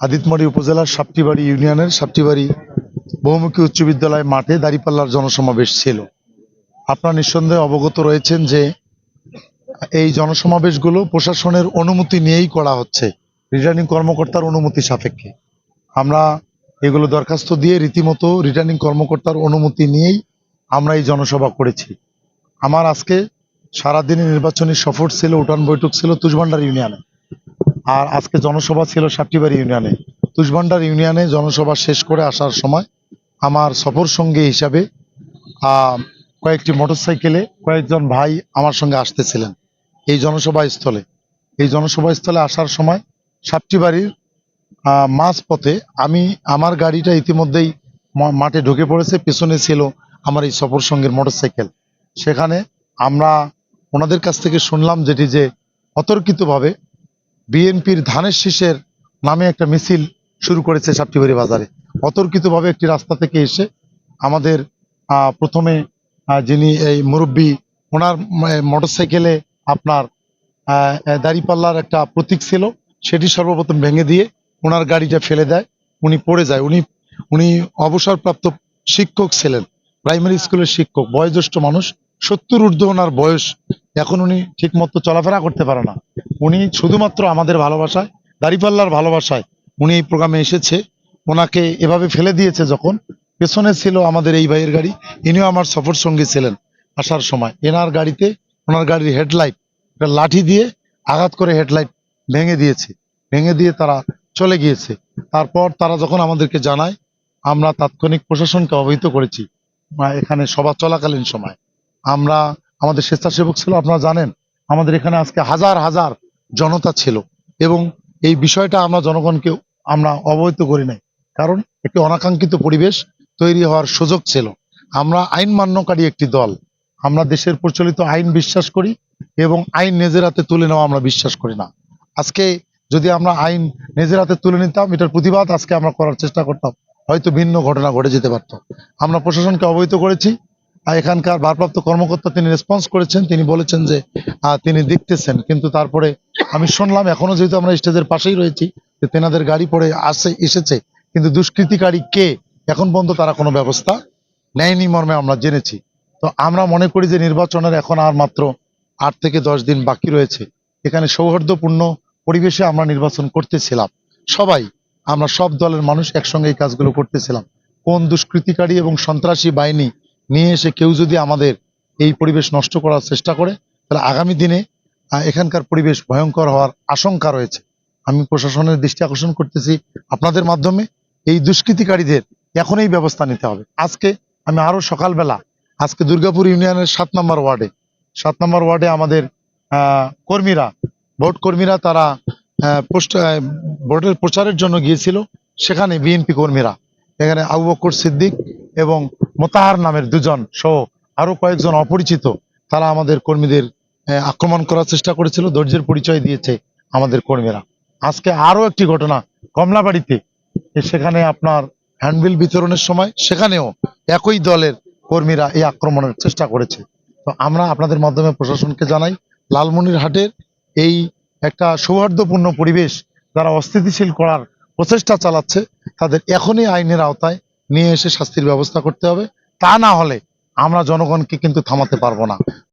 আদিতমারি উপজেলার সাপটিবাড়ি ইউনিয়নের সাপটিবাড়ি বহুমুখী উচ্চ বিদ্যালয় মাঠে দাঁড়িপাল্লার জনসমাবেশ ছিল। আপনারা নিঃসন্দেহে অবগত রয়েছেন যে এই জনসমাবেশগুলো প্রশাসনের অনুমতি নিয়েই করা হচ্ছে, রিটার্নিং কর্মকর্তার অনুমতি সাপেক্ষে। আমরা এগুলো দরখাস্ত দিয়ে রীতিমতো রিটার্নিং কর্মকর্তার অনুমতি নিয়েই আমরা এই জনসভা করেছি। আমার আজকে সারাদিনে নির্বাচনী সফর ছিল, উঠান বৈঠক ছিল তুষভান্ডার ইউনিয়নে, আর আজকে জনসভা ছিল সাপটিবাড়ি ইউনিয়নে। তুষভান্ডার ইউনিয়নে জনসভা শেষ করে আসার সময় আমার সফর সঙ্গী হিসাবে কয়েকটি মোটরসাইকেলে কয়েকজন ভাই আমার সঙ্গে আসতেছিলেন এই জনসভা স্থলে আসার সময় সাপটিবাড়ির মাঝ পথে আমার গাড়িটা ইতিমধ্যেই মাঠে ঢুকে পড়েছে, পেছনে ছিল আমার এই সফর সঙ্গীর মোটরসাইকেল। সেখানে আমরা ওনাদের কাছ থেকে শুনলাম যেটি যে অতর্কিতভাবে বিএনপির ধানের শীষের নামে একটা মিছিল শুরু করেছে সাপটিবাড়ি বাজারে। অতর্কিতভাবে একটি রাস্তা থেকে এসে আমাদের প্রথমে যিনি এই মুরব্বী, ওনার মোটরসাইকেলে আপনার দাঁড়িপাল্লার একটা প্রতীক ছিল, সেটি সর্বপ্রথম ভেঙে দিয়ে ওনার গাড়িটা ফেলে দেয়। উনি পড়ে যায়। উনি অবসরপ্রাপ্ত শিক্ষক ছিলেন, প্রাইমারি স্কুলের শিক্ষক, বয়োজ্যেষ্ঠ মানুষ, 70 ঊর্ধ্ব ওনার বয়স। এখন উনি ঠিক মতো চলাফেরা করতে পারে না। উনি শুধুমাত্র আমাদের ভালোবাসায়, দাঁড়িপাল্লার ভালোবাসায় উনি এই প্রোগ্রামে এসেছে। ওনাকে এভাবে ফেলে দিয়েছে যখন, পেছনে ছিল আমাদের এই ভাইয়ের গাড়ি, ইনিও আমার সফর সঙ্গী ছিলেন। আসার সময় ওনার গাড়ির হেডলাইট লাঠি দিয়ে আঘাত করে হেডলাইট ভেঙে দিয়ে তারা চলে গিয়েছে। তারপর তারা যখন আমাদেরকে জানায়, আমরা তাৎক্ষণিক প্রশাসনকে অবহিত করেছি। এখানে সভা চলাকালীন সময় আমরা, আমাদের স্বেচ্ছাসেবক ছিল, আপনারা জানেন আমাদের এখানে আজকে হাজার হাজার জনতা ছিল, এবং এই বিষয়টা আমরা জনগণকে আমরা অবহিত করি নাই, কারণ একটি অনাকাঙ্ক্ষিত পরিবেশ তৈরি হওয়ার সুযোগ ছিল। আমরা আইন মান্যকারী একটি দল, আমরা দেশের প্রচলিত আইন বিশ্বাস করি এবং আইন নিজের হাতে তুলে নেওয়া আমরা বিশ্বাস করি না। আজকে যদি আমরা আইন নিজের হাতে তুলে নিতাম, এটার প্রতিবাদ আজকে আমরা করার চেষ্টা করতাম, হয়তো ভিন্ন ঘটনা ঘটে যেতে পারত। আমরা প্রশাসনকে অবহিত করেছি, আর এখানকার ভারপ্রাপ্ত কর্মকর্তা তিনি রেসপন্স করেছেন, তিনি বলেছেন যে তিনি দেখতেছেন। কিন্তু তারপরে আমি শুনলাম, এখনো যেহেতু আমরা স্টেজের পাশেই রয়েছি, যে তেনাদের গাড়ি পড়ে এসেছে, কিন্তু দুষ্কৃতিকারী কে এখন পর্যন্ত তারা কোনো ব্যবস্থা নেয়নি মর্মে আমরা জেনেছি। তো আমরা মনে করি যে নির্বাচনের এখন আর মাত্র 8 থেকে 10 দিন বাকি রয়েছে। এখানে সৌহার্দ্যপূর্ণ পরিবেশে আমরা নির্বাচন করতেছিলাম, আমরা সব দলের মানুষ একসঙ্গে এই কাজগুলো করতেছিলাম। কোন দুষ্কৃতিকারী এবং সন্ত্রাসী বাহিনী নিয়ে এসে কেউ যদি আমাদের এই পরিবেশ নষ্ট করার চেষ্টা করে, তাহলে আগামী দিনে এখানকার পরিবেশ ভয়ঙ্কর হওয়ার আশঙ্কা রয়েছে। আমি প্রশাসনের দৃষ্টি আকর্ষণ করতেছি আপনাদের মাধ্যমে, এই দুষ্কৃতিকারীদের এখনই ব্যবস্থা নিতে হবে। আজকে আমি আরো সকালবেলা, আজকে দুর্গাপুর ইউনিয়নের 7 নম্বর ওয়ার্ডে আমাদের ভোট কর্মীরা তারা ভোটের প্রচারের জন্য গিয়েছিল। সেখানে বিএনপি কর্মীরা, এখানে আবু বকর সিদ্দিক এবং মোতাহার নামের 2 জন সহ আরো কয়েকজন অপরিচিত, তারা আমাদের কর্মীদের আক্রমণ করার চেষ্টা করেছিল। ধৈর্যের পরিচয় দিয়েছে আমাদের কর্মীরা। আজকে আরো একটি ঘটনা কমলাবাড়িতে, সেখানে আপনার হ্যান্ডবিল বিতরণের সময় সেখানেও একই দলের কর্মীরা এই আক্রমণের চেষ্টা করেছে। তো আমরা আপনাদের মাধ্যমে প্রশাসনকে জানাই, লালমনিরহাটের এই একটা সৌহার্দ্যপূর্ণ পরিবেশ যারা অস্থিতিশীল করার প্রচেষ্টা চালাচ্ছে, তাদের এখনই আইনের আওতায় নিয়ে এসে শাস্তির ব্যবস্থা করতে হবে। তা না হলে আমরা জনগণকে কিন্তু থামাতে পারবো না।